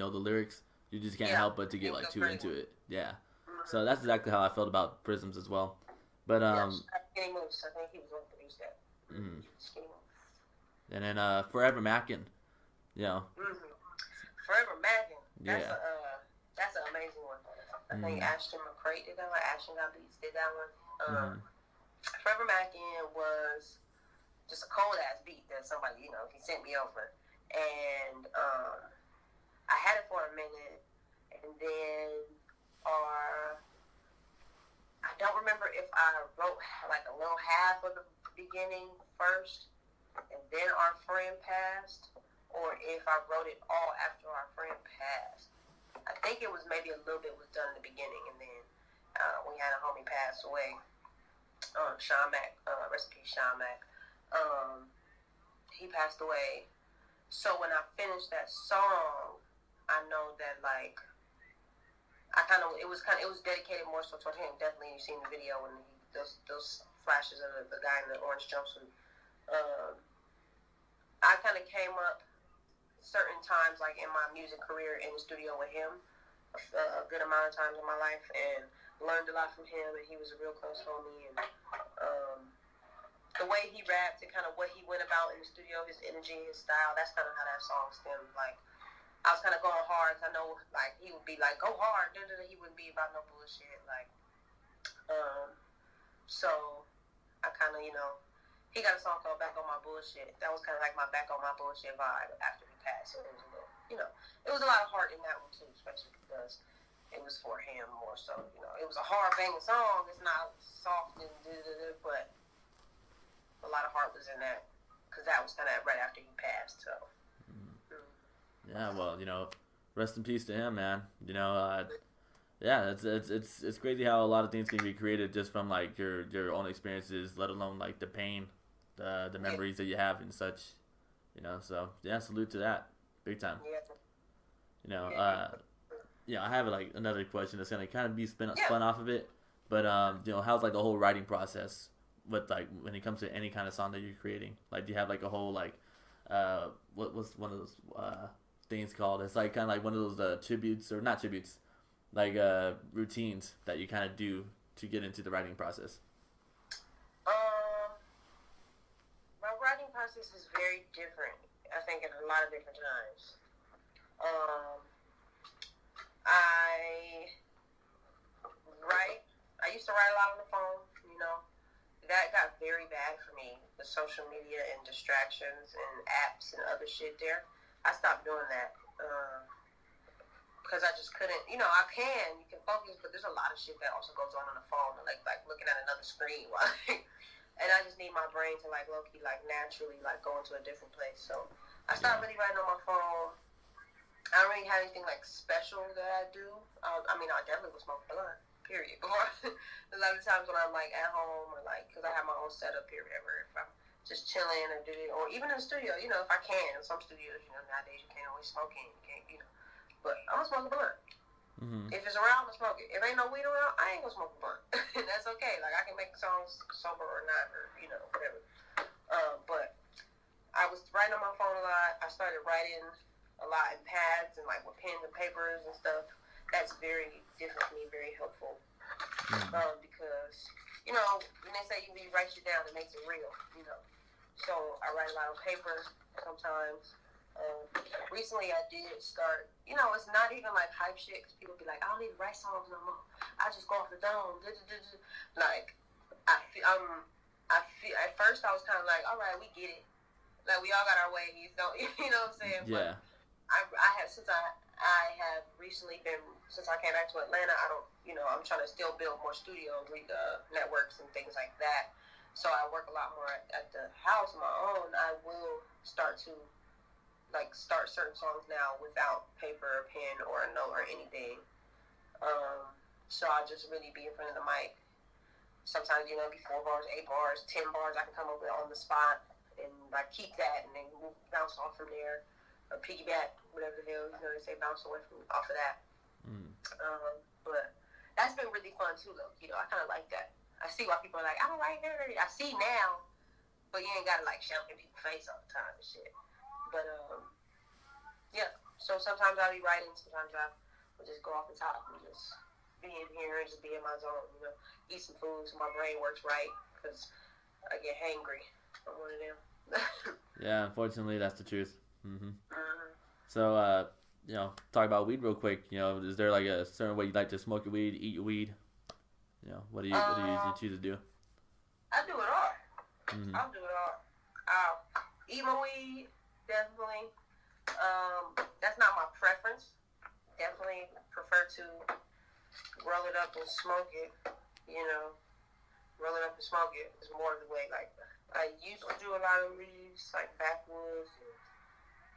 know the lyrics, you just can't Yeah, help but to get you like go too crazy. into it. Yeah. Mm-hmm. So that's exactly how I felt about Prisms as well. But Yes, Skinny Moose. I think he was going to produce that. mm, Skinny Moose. and then Forever Mackin, you know, Mm-hmm. Forever Mackkin. yeah. That's an amazing one. I think Mm, Ashton McCray did that one. Ashton Got Beats did that one. mm-hmm. Forever Mackkin was just a cold ass beat that somebody, he sent me over, and I had it for a minute, and then our I don't remember if I wrote like a little half of the beginning first, and then our friend passed, or if I wrote it all after our friend passed. I think it was maybe a little bit was done in the beginning, and then we had a homie pass away. Sean Mack, rest in peace, Sean Mack. He passed away. So when I finished that song, I know that like it was dedicated more so toward him. Definitely, you've seen the video when those flashes of the guy in the orange jumpsuit. I kind of came up certain times like in my music career in the studio with him a good amount of times in my life, and learned a lot from him, and he was a real close homie, and the way he rapped and kind of what he went about in the studio, his energy, his style, that's kind of how that song stemmed. Like, I was kind of going hard. I know, like, he would be like, go hard. He wouldn't be about no bullshit. Like, so I kind of, he got a song called Back on My Bullshit. That was kind of like my Back on My Bullshit vibe after he passed. So it was a little, it was a lot of heart in that one too, especially because it was for him more so. It was a hard banging song. It's not soft and but a lot of heart was in that because that was kind of right after he passed. So. Yeah, well, rest in peace to him, man. Yeah, it's crazy how a lot of things can be created just from like your own experiences, let alone like the pain, the memories that you have and such. So yeah, salute to that, big time. Yeah. You know, uh, I have like another question that's gonna kind of be spun off of it, but how's like the whole writing process with like when it comes to any kind of song that you're creating? Like, do you have like a whole like, what was one of those things called? It's like kind of like one of those tributes or not tributes, like routines that you kind of do to get into the writing process. My writing process is very different. I think at a lot of different times. I write. I used to write a lot on the phone. That got very bad for me. The social media and distractions and apps and other shit there. I stopped doing that because I just couldn't. You can focus, but there's a lot of shit that also goes on the phone, like looking at another screen. And I just need my brain to like low key, like naturally, like go into a different place. So I stopped really writing on my phone. I don't really have anything like special that I do. I definitely would smoke blunt. Period. A lot of times when I'm like at home or like, because I have my own setup here, whatever. If I'm just chilling or even in the studio, if I can. In some studios, nowadays you can't always smoke in. You can't. But I'm gonna smoke a blunt. Mm-hmm. If it's around, I'm gonna smoke it. If ain't no weed around, I ain't gonna smoke a blunt. That's okay. Like I can make songs sober or not, or whatever. But I was writing on my phone a lot. I started writing a lot in pads and like with pens and papers and stuff. That's very different for me, very helpful. Because, when they say you write shit down, it makes it real, So I write a lot on paper sometimes. Recently I did start, it's not even like hype shit because people be like, I don't need to write songs no more. I just go off the dome. Like, I feel at first I was kind of like, all right, we get it. Like, we all got our ways, you know what I'm saying? Yeah. But I have recently been, since I came back to Atlanta, I don't, I'm trying to still build more studio networks and things like that. So I work a lot more at the house on my own. I will start to, like, start certain songs now without paper or pen or a note or anything. So I'll just really be in front of the mic. Sometimes, be 4 bars, 8 bars, 10 bars I can come up with on the spot and, like, keep that and then bounce off from there. Or piggyback, whatever the hell, they say bounce away off of that. But that's been really fun too, though. I kind of like that. I see why people are like, I don't like that. I see now, but you ain't gotta like shout in people's face all the time and shit. But yeah, So sometimes I'll be writing, sometimes I will just go off the top and just be in here and just be in my zone, you know, eat some food so my brain works right, because I get hangry. I'm one of them. Yeah, unfortunately, that's the truth. So, talk about weed real quick. Is there like a certain way you like to smoke your weed, eat your weed? What do you usually choose to do? I do it all. I'll do it all. I'll eat my weed, definitely. That's not my preference. Definitely prefer to roll it up and smoke it. Roll it up and smoke it is more of the way. Like, I used to do a lot of leaves, like backwoods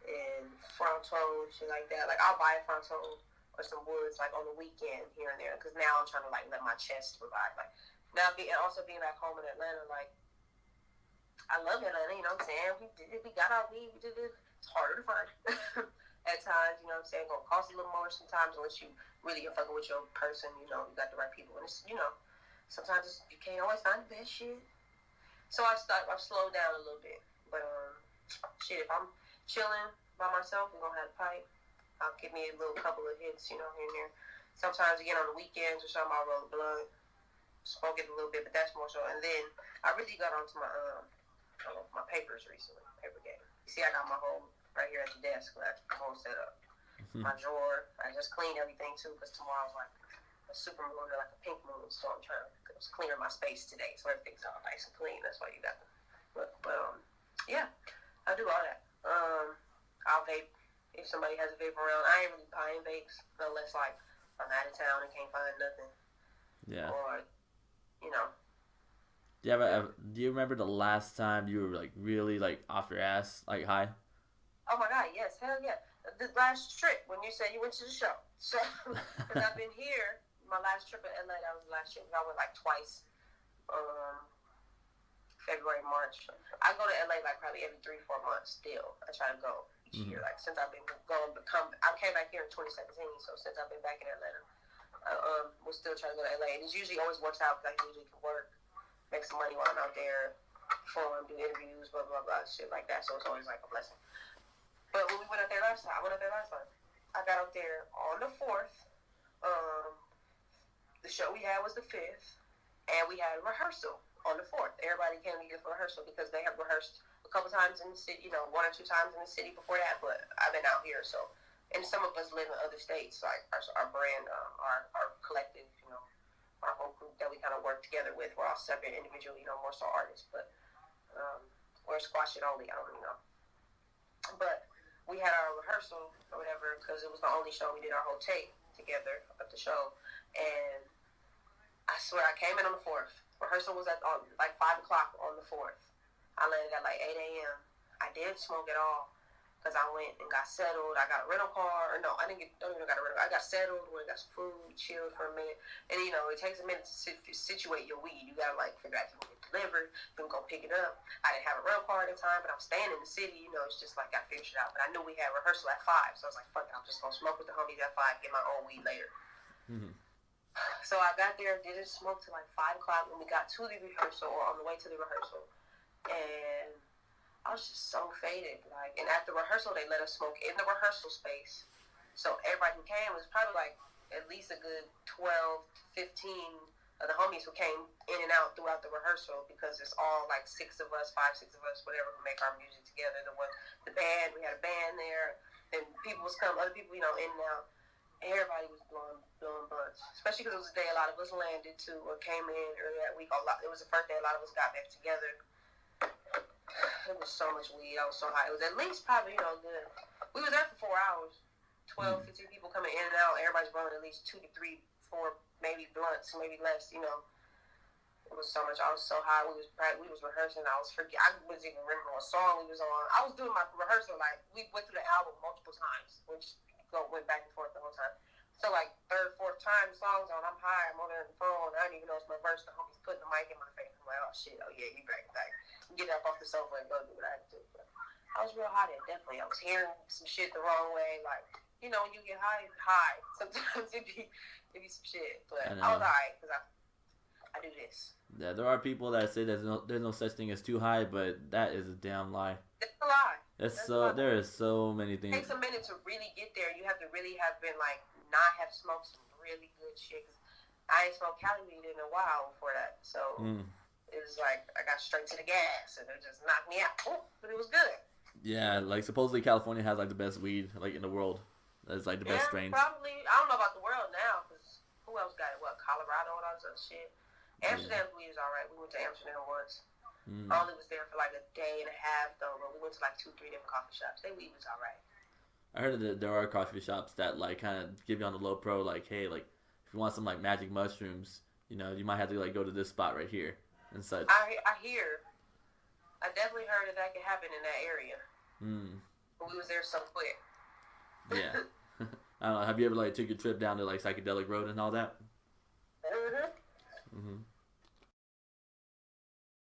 and fronto and shit like that. Like, I'll buy a fronto or some woods, like, on the weekend here and there, because now I'm trying to, like, let my chest revive. Like, now, and also being back home in Atlanta, like, I love Atlanta, you know what I'm saying? We got our weed, we did it. It's harder to find at times, you know what I'm saying? It's gonna cost a little more sometimes unless you really are fucking with your person, you got the right people. And it's, sometimes you can't always find the best shit. So I've slowed down a little bit. But, if I'm chilling by myself, we're going to have a pipe. I'll give me a little couple of hits, here and there. Sometimes, again, on the weekends or something, I'll roll a blunt, smoke it a little bit, but that's more so. And then I really got onto my papers recently, paper game. You see, I got my whole, right here at the desk, that's the whole setup. My drawer, I just cleaned everything, too, because tomorrow's like a super moon or like a pink moon, so I'm trying to clear my space today, so everything's all nice and clean. That's why you got but yeah, I do all that. I'll vape if somebody has a vape around. I ain't really buying vapes unless like I'm out of town and can't find nothing. Yeah. Or do you remember the last time you were like really like off your ass, like high? Oh my God, yes, hell yeah. The last trip when you said you went to the show. So because I've been here. My last trip in LA, that was the last trip. I went like twice. February, March. I go to LA like probably every 3-4 months still. I try to go each year. Like since I've been I came back here in 2017, so since I've been back in Atlanta, we'll still try to go to LA. And it usually always works out because I usually can work, make some money while I'm out there, perform, do interviews, blah, blah, blah, shit like that. So it's always like a blessing. But when we went out there last time, I got out there on the 4th. The show we had was the 5th, and we had a rehearsal on the 4th. Everybody came together for rehearsal because they have rehearsed a couple times in the city, 1 or 2 times in the city before that, but I've been out here, so. And some of us live in other states, like our brand, our collective, our whole group that we kind of work together with. We're all separate individual, more so artists, but we're squash it only, I don't really know. But we had our rehearsal or whatever because it was the only show we did our whole tape together of the show, and I swear I came in on the 4th. Rehearsal was at like 5 o'clock on the 4th. I landed at like 8 a.m. I didn't smoke at all because I went and got settled. I got a rental car. No, I don't even got a rental car. I got settled, went got some food, chilled for a minute. And it takes a minute to situate your weed. You gotta like figure out if you can get delivered, you can go pick it up. I didn't have a rental car at the time, but I'm staying in the city. It's just like I figured it out. But I knew we had rehearsal at 5, so I was like, fuck it, I'm just gonna smoke with the homies at 5, get my own weed later. So I got there, didn't smoke till like 5 o'clock when we got to the rehearsal or on the way to the rehearsal. And I was just so faded. And at the rehearsal, they let us smoke in the rehearsal space. So everybody who came was probably like at least a good 12 to 15 of the homies who came in and out throughout the rehearsal because it's all like 6 of us, 5, 6 of us, whatever, who make our music together. The band, we had a band there. And people was coming, other people, in and out. Everybody was blowing blunts, especially because it was a day a lot of us landed too or came in early that week. It was the first day a lot of us got back together. It was so much weed. I was so high. It was at least probably, good. We was there for 4 hours. 12, 15 people coming in and out. Everybody's blowing at least 2 to 3, 4, maybe blunts, maybe less, It was so much. I was so high. We was rehearsing. I wasn't even remember what song we was on. I was doing my rehearsal. Like, we went through the album multiple times, which went back and forth the whole time. So, like, 3rd, 4th time the song's on, I'm high, I'm on the phone, I don't even know it's my verse. The homie's putting the mic in my face. I'm like, oh, shit, oh, yeah, you back. Get up off the sofa and go do what I had to do. But I was real high then, definitely. I was hearing some shit the wrong way. Like, when you get high, sometimes it be some shit. But I was all right because I do this. Yeah, there are people that say there's no such thing as too high, but that is a damn lie. It's a lie. There is so many It things. takes a minute to really get there. You have to really have been like not have smoked some really good shit. 'Cause I ain't smoked Cali weed in a while before that, so it was like I got straight to the gas and it just knocked me out. Ooh, but it was good. Yeah, like supposedly California has like the best weed like in the world. That's like the best strains. Probably. I don't know about the world now because who else got it? What, Colorado and all that shit. Amsterdam's weed is alright. We went to Amsterdam once. I only was there for like a day and a half though, but we went to like 2-3 different coffee shops. They weed was alright. I heard that there are coffee shops that like kind of give you on the low pro, like, hey, like if you want some like magic mushrooms, you know, you might have to like go to this spot right here and such. I hear. I definitely heard that could happen in that area. But we was there so quick. Yeah. I don't know. Have you ever like took a trip down to like Psychedelic Road and all that?